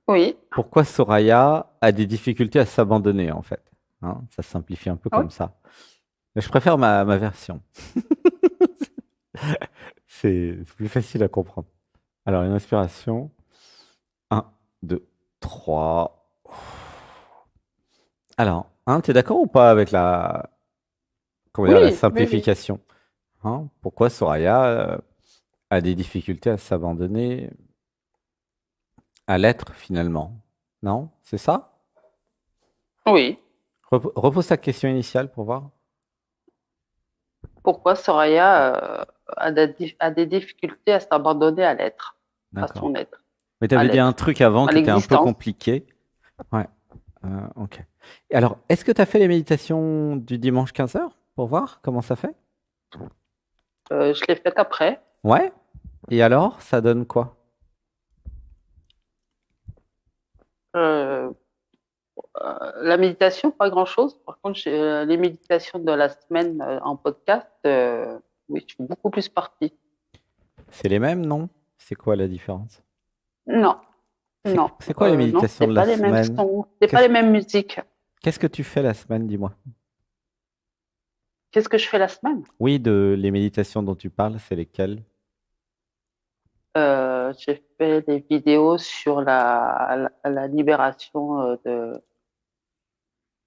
Oui, Pourquoi Soraya a des difficultés à s'abandonner, en fait? Hein, ça simplifie un peu oui. comme ça. Mais je préfère ma version. C'est plus facile à comprendre. Alors, une inspiration. Un, 2, 3. Alors, hein, t'es d'accord ou pas avec comment dire, la Oui, oui, oui. simplification? Hein, pourquoi Soraya a des difficultés à s'abandonner à l'être finalement? Non? C'est ça? Oui. Repose ta question initiale pour voir. Pourquoi Soraya a des difficultés à s'abandonner à l'être, à D'accord. son être, Mais tu à avais dit un l'être, truc avant à qui était un peu l'existence. compliqué. Ouais, ok. Et alors, est-ce que tu as fait les méditations du dimanche 15 heures pour voir comment ça fait? Je l'ai faite après. Ouais. Et alors, ça donne quoi? Euh, la méditation, pas grand-chose. Par contre, les méditations de la semaine en podcast, oui, je suis beaucoup plus partie. C'est les mêmes, non? C'est quoi la différence? Non, non, C'est quoi les non, méditations c'était de la pas les mêmes semaine? sons, c'était pas Qu'est-ce les mêmes musiques. qu'est-ce que tu fais la semaine, dis-moi? Qu'est-ce que je fais la semaine? Oui, les méditations dont tu parles, c'est lesquelles? J'ai fait des vidéos sur la libération de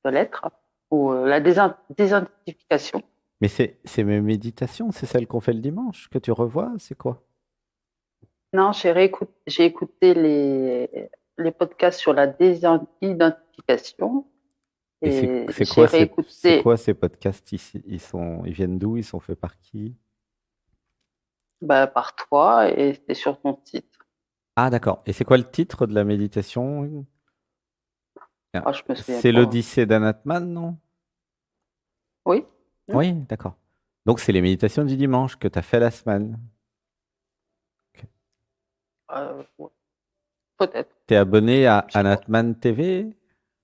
l'être ou la désidentification. Mais c'est mes méditations, c'est celles qu'on fait le dimanche, que tu revois, c'est quoi? Non, j'ai écouté les podcasts sur la désidentification Et c'est et c'est j'ai quoi c'est réécouté quoi ces podcasts ici? Ils viennent d'où? Ils sont faits par qui? bah, par toi et c'était sur ton site. Ah, d'accord. Et c'est quoi le titre de la méditation? Ah, Ah, je me souviens c'est pas. l'Odyssée d'Anatman, non? Oui? Hmm. Oui, d'accord. Donc c'est les méditations du dimanche que tu as fait la semaine. Ok. Ouais, peut-être. T'es abonné à Je sais pas. Anatman TV?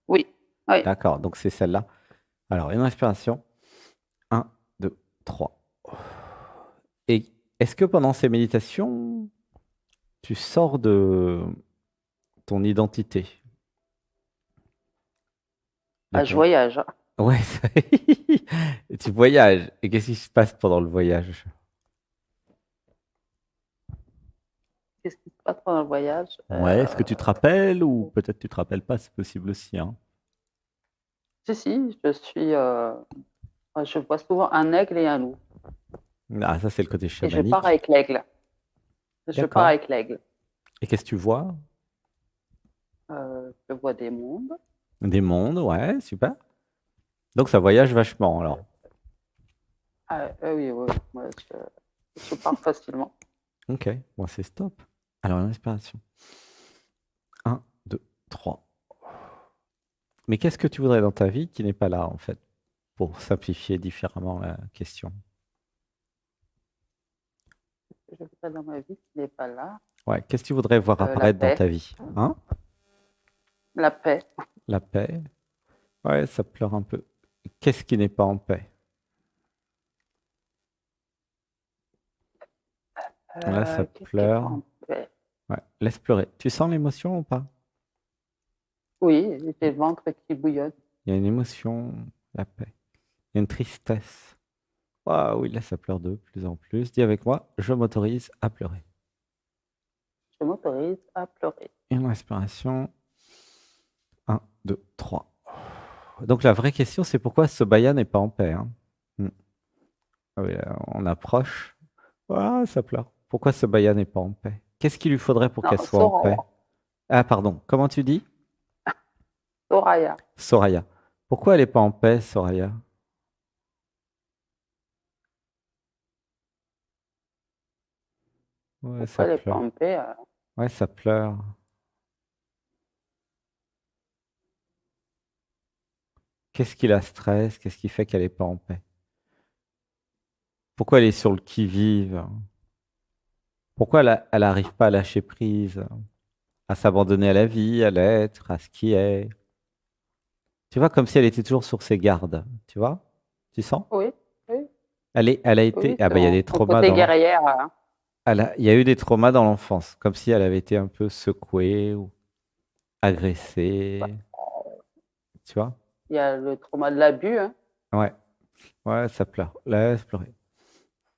Oui, oui. D'accord, donc c'est celle-là. Alors, une respiration. Un, 2, 3. Et est-ce que pendant ces méditations, tu sors de ton identité, de Ah, je ton... voyage. Ouais, et tu voyages. Et qu'est-ce qui se passe pendant le voyage? Qu'est-ce qui se passe pendant le voyage? Ouais, est-ce que tu te rappelles ou peut-être tu te rappelles pas, c'est possible aussi, hein. Si, si, je vois souvent un aigle et un loup. Ah, ça c'est le côté Et je pars chamanique. avec l'aigle. Je pars D'accord. avec l'aigle. Et qu'est-ce que tu vois? Je vois des mondes. Des mondes, ouais, super. Donc ça voyage vachement alors. Ah, oui, oui, moi, je pars facilement. Ok, bon, c'est stop. Alors, une respiration. Un, 2, 3. Mais qu'est-ce que tu voudrais dans ta vie qui n'est pas là, en fait, pour simplifier différemment la question? Je voudrais dans ma vie qui n'est pas là. Ouais, qu'est-ce que tu voudrais voir La apparaître dans paix. ta vie? Hein? La paix. La paix? Ouais, ça pleure un peu. Qu'est-ce qui n'est pas en paix? Là, ça Qu'est-ce qui est pas pleure. en paix? Ouais, laisse pleurer. Tu sens l'émotion ou pas? Oui, j'ai le ventre qui bouillonne. Il y a une émotion, la paix. Il y a une tristesse. Ah oui, là, ça pleure de plus en plus. Dis avec moi, je m'autorise à pleurer. Je m'autorise à pleurer. Une respiration. Un, 2, 3. Donc la vraie question, c'est pourquoi Sobaya n'est pas en paix, hein. Hmm. Ah oui, on approche. Ah, ça pleure. Pourquoi Sobaya n'est pas en paix? Qu'est-ce qu'il lui faudrait pour qu'elle Non, soit en paix? Ah, pardon. Comment tu dis? Soraya. Soraya. Pourquoi elle n'est pas en paix, Soraya? Ouais, ça Pourquoi elle n'est pas pleure. en paix? Ouais, ça pleure. Qu'est-ce qui la stresse? Qu'est-ce qui fait qu'elle n'est pas en paix? Pourquoi elle est sur le qui-vive? Pourquoi elle n'arrive pas à lâcher prise, à s'abandonner à la vie, à l'être, à ce qui est? Tu vois, comme si elle était toujours sur ses gardes. Tu vois? Tu sens? Oui, oui, Elle a été. oui, Ah c'est bah, il y a des mon traumas côté dans guerrière. il y a eu des traumas dans l'enfance, comme si elle avait été un peu secouée. agressé, tu vois? Il y a le trauma de l'abus, hein. Ouais, ouais, ça pleure. Laisse pleurer.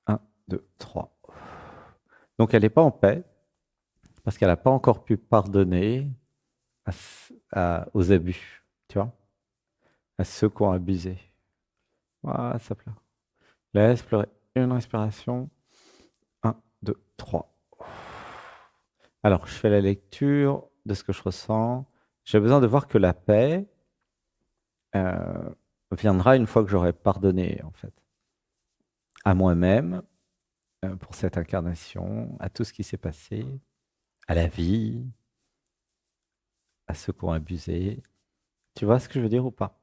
Un, deux, trois. Donc elle n'est pas en paix parce qu'elle n'a pas encore pu pardonner aux abus, tu vois, à ceux qui ont abusé. Voilà, ça pleure. Laisse pleurer. Une respiration. Un, deux, trois. Alors, je fais la lecture de ce que je ressens. J'ai besoin de voir que la paix euh, viendra une fois que j'aurai pardonné, en fait, à moi-même, pour cette incarnation, à tout ce qui s'est passé, à la vie, à ceux qui ont abusé. Tu vois ce que je veux dire ou pas?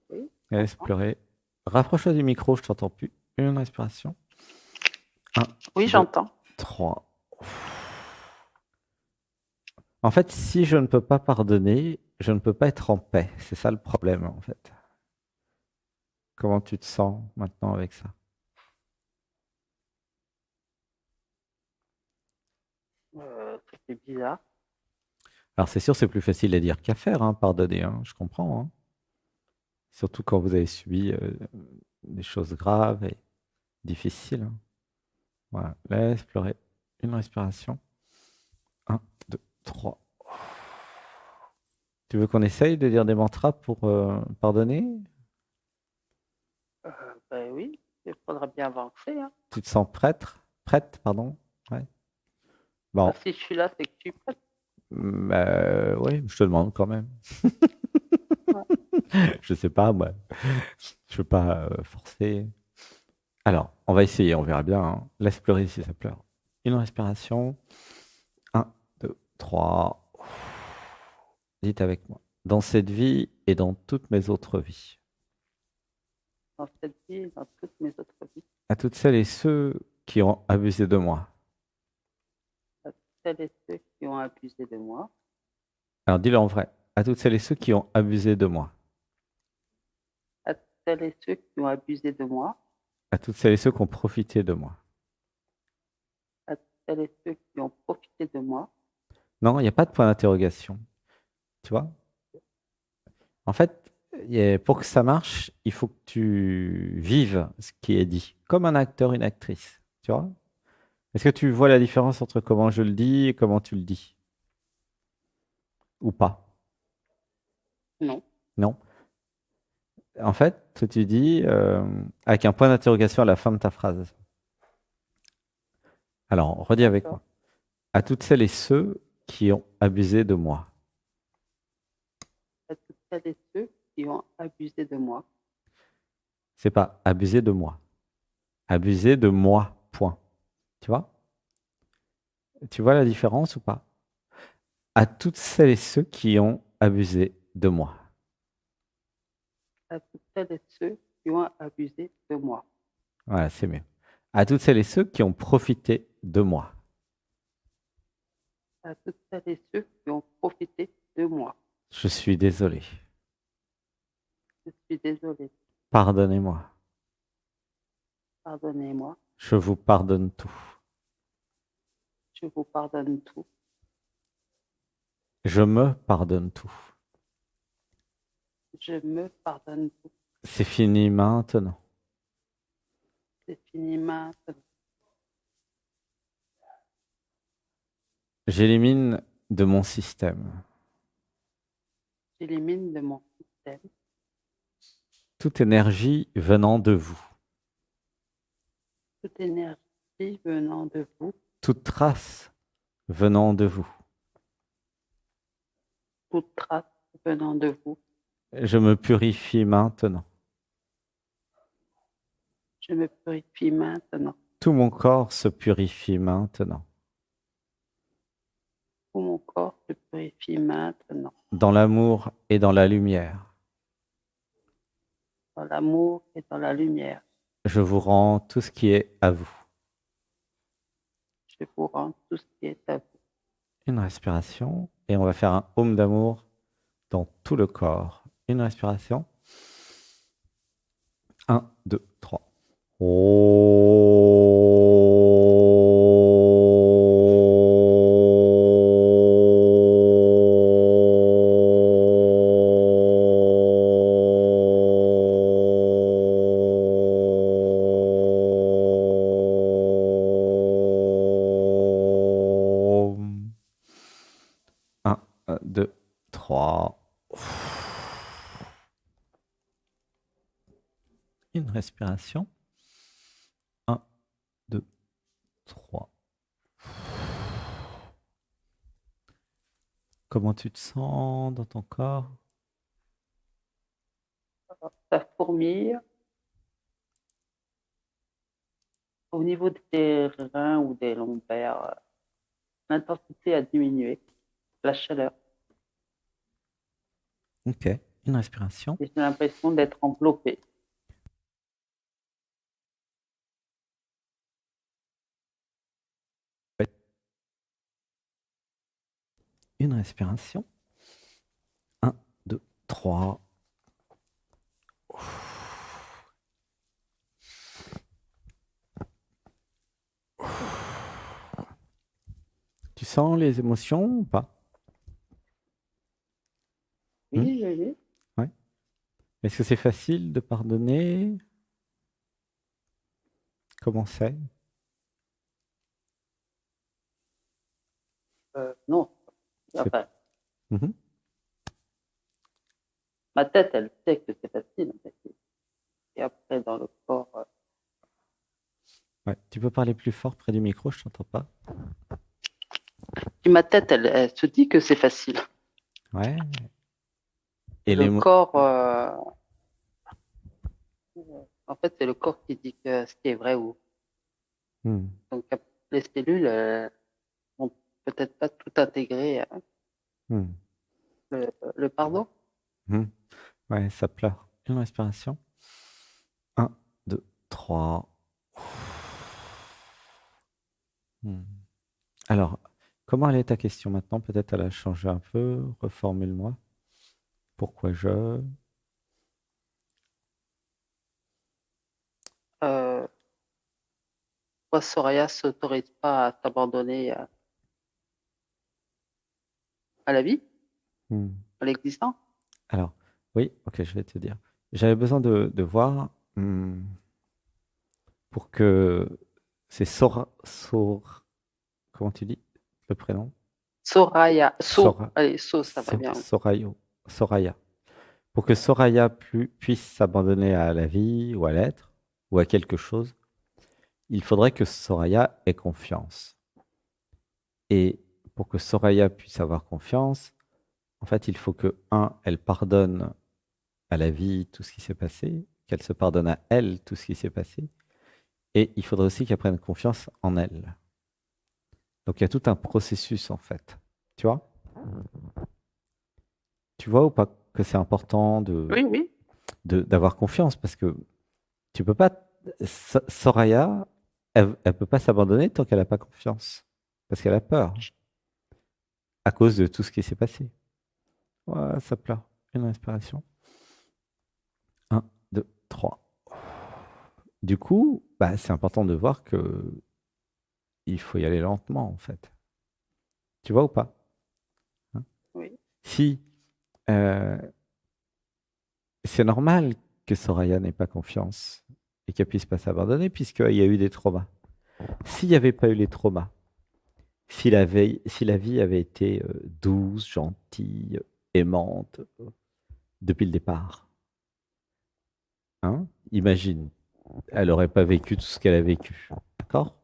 Oui, Laisse j'entends. pleurer. Rapproche-toi du micro, je t'entends plus. Une respiration. Un, Oui, deux, j'entends. trois. En fait, si je ne peux pas pardonner, je ne peux pas être en paix. C'est ça le problème, en fait. Comment tu te sens maintenant avec ça? C'est bizarre. Alors, c'est sûr, c'est plus facile à dire qu'à faire, hein, pardonner, hein, je comprends, hein. Surtout quand vous avez subi des choses graves et difficiles, hein. Voilà, laisse pleurer. Une respiration. Un, deux, trois. Tu veux qu'on essaye de dire des mantras pour pardonner? Ben oui, il faudra bien avancer, hein. Tu te sens prête? Prête, pardon? Ouais. Ah, Bon, si je suis là, c'est que je suis prête. oui, je te demande quand même. Ouais. Je sais pas, moi. Je veux pas forcer. Alors, on va essayer, on verra bien, hein. Laisse pleurer si ça pleure. Une respiration. Un, deux, trois. Dites avec moi. Dans cette vie et dans toutes mes autres vies, Dans cette vie et dans toutes mes autres vies. à toutes celles et ceux qui ont abusé de moi. À celles et ceux qui ont abusé de moi. Alors, dis-le en vrai. À toutes celles et ceux qui ont abusé de moi. À celles et ceux qui ont abusé de moi. À toutes celles et ceux qui ont profité de moi. À celles et ceux qui ont profité de moi. Non, il n'y a pas de point d'interrogation. Tu vois? En fait, pour que ça marche, il faut que tu vives ce qui est dit, comme un acteur, une actrice. Tu vois? Est-ce que tu vois la différence entre comment je le dis et comment tu le dis? Ou pas? Non. Non. En fait, tu dis avec un point d'interrogation à la fin de ta phrase. Alors, redis avec D'accord. moi. À toutes celles et ceux qui ont abusé de moi. À toutes celles et ceux qui ont abusé de moi. C'est pas abusé de moi. Abusé de moi. Point. Tu vois? Tu vois la différence ou pas? À toutes celles et ceux qui ont abusé de moi. À toutes celles et ceux qui ont abusé de moi. Voilà, c'est mieux. À toutes celles et ceux qui ont profité de moi. À toutes celles et ceux qui ont profité de moi. Je suis désolé. Je suis désolé. Pardonnez-moi. Pardonnez-moi. Je vous pardonne tout. Je vous pardonne tout. Je me pardonne tout. Je me pardonne tout. C'est fini maintenant. C'est fini maintenant. J'élimine de mon système J'élimine de mon système toute énergie venant de vous, toute énergie venant de vous, toute trace venant de vous. toute trace venant de vous. Je me purifie maintenant. Je me purifie maintenant. Tout mon corps se purifie maintenant. Tout mon corps se purifie maintenant. Dans l'amour et dans la lumière. Dans l'amour et dans la lumière. Je vous rends tout ce qui est à vous. Je vous rends tout ce qui est à vous. Une respiration et on va faire un home d'amour dans tout le corps. Une respiration. Un, deux, trois. 1, 2, 3. Une respiration. 1, 2, 3. Comment tu te sens dans ton corps? Ça fourmille. Au niveau des reins ou des lombaires, l'intensité a diminué, la chaleur. Ok, une respiration. Et j'ai l'impression d'être enveloppé. Une respiration. 1, 2, 3. Tu sens les émotions ou pas? Oui, oui. Ouais. Est-ce que c'est facile de pardonner? Comment c'est? Non, C'est- enfin, Mhm. ma tête, elle sait que c'est facile. En fait. Et après, dans le corps, Ouais. Tu peux parler plus fort près du micro, je t'entends pas. puis ma tête, elle se dit que c'est facile. Ouais. Et Et le l'émo... corps, en fait, c'est le corps qui dit que ce qui est vrai ou. Hmm. Donc, les cellules vont peut-être pas tout intégrer Hmm. le pardon. Hmm. Ouais, ça pleure. Une respiration. 1, 2, 3. Hmm. Alors, comment elle est ta question maintenant? Peut-être elle a changé un peu. Reformule-moi. Pourquoi je... Euh, Pourquoi Soraya s'autorise pas à s'abandonner à la vie, Hmm. à l'existant? Alors, oui, ok, je vais te dire. J'avais besoin de voir pour que c'est comment tu dis le prénom? Soraya, Sora, allez, ça va bien. Soraya. Pour que Soraya puisse s'abandonner à la vie ou à l'être ou à quelque chose, il faudrait que Soraya ait confiance. Et pour que Soraya puisse avoir confiance, en fait, il faut que, un, elle pardonne à la vie tout ce qui s'est passé, qu'elle se pardonne à elle tout ce qui s'est passé, et il faudrait aussi qu'elle prenne confiance en elle. Donc il y a tout un processus en fait. Tu vois? Tu vois ou pas que c'est important Oui, oui. d'avoir confiance parce que tu peux pas. Soraya, elle peut pas s'abandonner tant qu'elle n'a pas confiance parce qu'elle a peur à cause de tout ce qui s'est passé. Ouais, ça pleure. Une respiration. 1, 2, 3. Du coup, bah, c'est important de voir que il faut y aller lentement en fait. Tu vois ou pas? Hein. Oui. Si euh, c'est normal que Soraya n'ait pas confiance et qu'elle puisse pas s'abandonner puisqu'il y a eu des traumas. S'il n'y avait pas eu les traumas, si la vie avait été douce, gentille, aimante depuis le départ, hein, imagine, elle n'aurait pas vécu tout ce qu'elle a vécu. D'accord?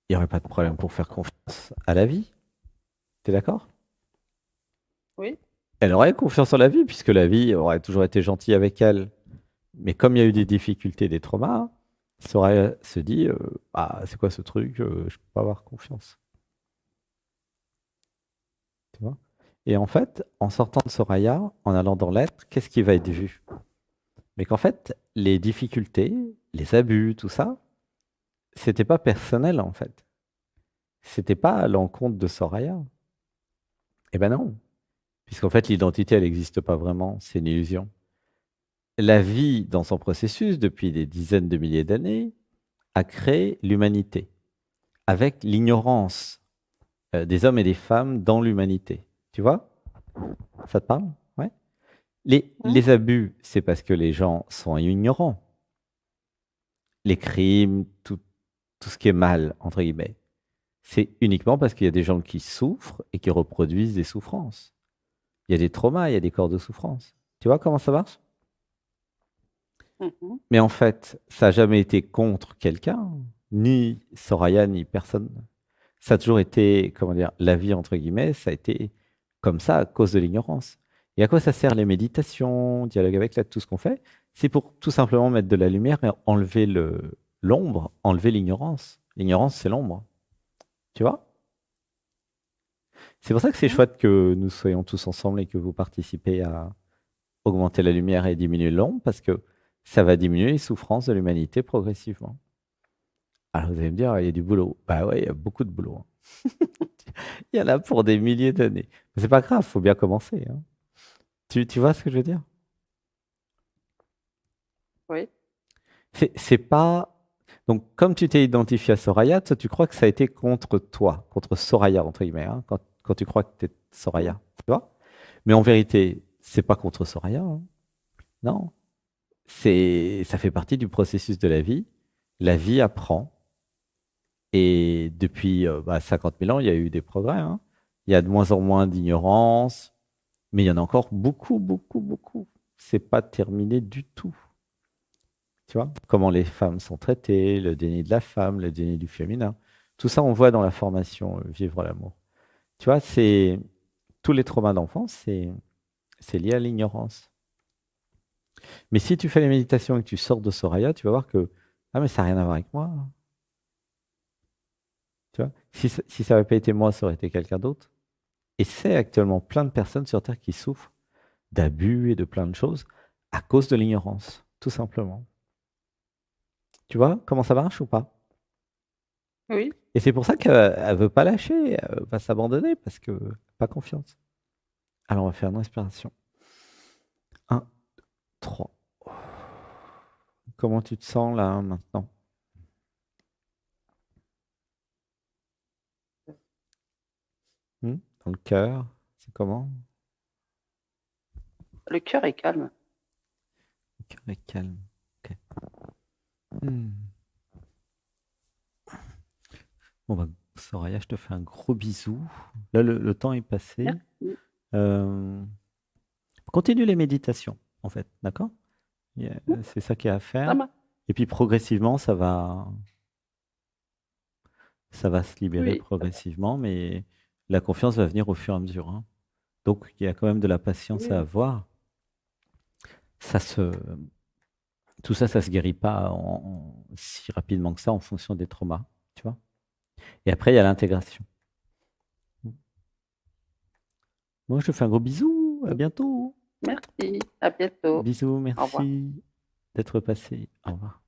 Il n'y aurait pas de problème pour faire confiance à la vie. T'es d'accord? Oui. Elle aurait confiance en la vie puisque la vie aurait toujours été gentille avec elle. Mais comme il y a eu des difficultés, des traumas, Soraya se dit ah, c'est quoi ce truc? Je peux pas avoir confiance. Tu vois? Et en fait, en sortant de Soraya, en allant dans l'être, qu'est-ce qui va être vu? Mais qu'en fait, les difficultés, les abus, tout ça, c'était pas personnel en fait. C'était pas à l'encontre de Soraya. Eh ben non, puisqu'en fait, l'identité, elle n'existe pas vraiment, c'est une illusion. La vie, dans son processus, depuis des dizaines de milliers d'années, a créé l'humanité, avec l'ignorance des hommes et des femmes dans l'humanité. Tu vois? Ça te parle? Ouais. Hein. Les abus, c'est parce que les gens sont ignorants. Les crimes, tout ce qui est mal, entre guillemets, C'est uniquement parce qu'il y a des gens qui souffrent et qui reproduisent des souffrances. Il y a des traumas, il y a des corps de souffrance. Tu vois comment ça marche? Mhm. Mais en fait, ça n'a jamais été contre quelqu'un, ni Soraya, ni personne. Ça a toujours été, comment dire, la vie, entre guillemets, ça a été comme ça à cause de l'ignorance. Et à quoi ça sert les méditations, dialogue avec tout ce qu'on fait? C'est pour tout simplement mettre de la lumière et enlever l'ombre, enlever l'ignorance. L'ignorance, c'est l'ombre. Tu vois? C'est pour ça que c'est Mhm. chouette que nous soyons tous ensemble et que vous participez à augmenter la lumière et diminuer l'ombre, parce que ça va diminuer les souffrances de l'humanité progressivement. Alors vous allez me dire, il y a du boulot. Bah ouais, il y a beaucoup de boulot, hein. Il y en a pour des milliers d'années. Mais c'est pas grave, faut bien commencer, hein. Tu vois ce que je veux dire? Oui. C'est pas. Donc, comme tu t'es identifié à Soraya, toi, tu crois que ça a été contre toi, contre Soraya, entre guillemets, hein, quand tu crois que tu es Mhm. Soraya. Tu vois? Mais en vérité, c'est pas contre Soraya, hein. Non. Ça fait partie du processus de la vie. La vie apprend. Et depuis 50 000 ans, il y a eu des progrès, hein. Il y a de moins en moins d'ignorance, mais il y en a encore beaucoup, beaucoup, beaucoup. C'est pas terminé du tout. Tu vois? Comment les femmes sont traitées, le déni de la femme, le déni du féminin. Tout ça, on voit dans la formation Vivre l'amour. Tu vois, c'est tous les traumas d'enfance, c'est lié à l'ignorance. Mais si tu fais les méditations et que tu sors de Soraya, tu vas voir que ah mais ça n'a rien à voir avec moi. Tu vois? Si ça n'avait pas été moi, ça aurait été quelqu'un d'autre. Et c'est actuellement plein de personnes sur Terre qui souffrent d'abus et de plein de choses à cause de l'ignorance, tout simplement. Tu vois comment ça marche ou pas? Oui. Et c'est pour ça qu'elle ne veut pas lâcher, elle va s'abandonner parce que pas confiance. Alors on va faire une respiration. Un, 3. Comment tu te sens là maintenant? Dans le cœur, c'est comment? Le cœur est calme. Le cœur est calme. Ok. Hmm. Bon bah, Soraya, je te fais un gros bisou. Là, le temps est passé. Merci. Euh, Continue les méditations, en fait, d'accord? Mhm. C'est ça qu'il y a à Ça faire. marche. Et puis progressivement, ça va se libérer Oui. progressivement, mais la confiance va venir au fur et à mesure, hein. Donc, il y a quand même de la patience à Oui. avoir. Ça se, Tout ça, ça se guérit pas si rapidement que ça en fonction des traumas, tu vois. Et après, il y a l'intégration. Moi, je te fais un gros bisou. À bientôt. Merci. À bientôt. Bisous, Au revoir. merci d'être passé. Au revoir.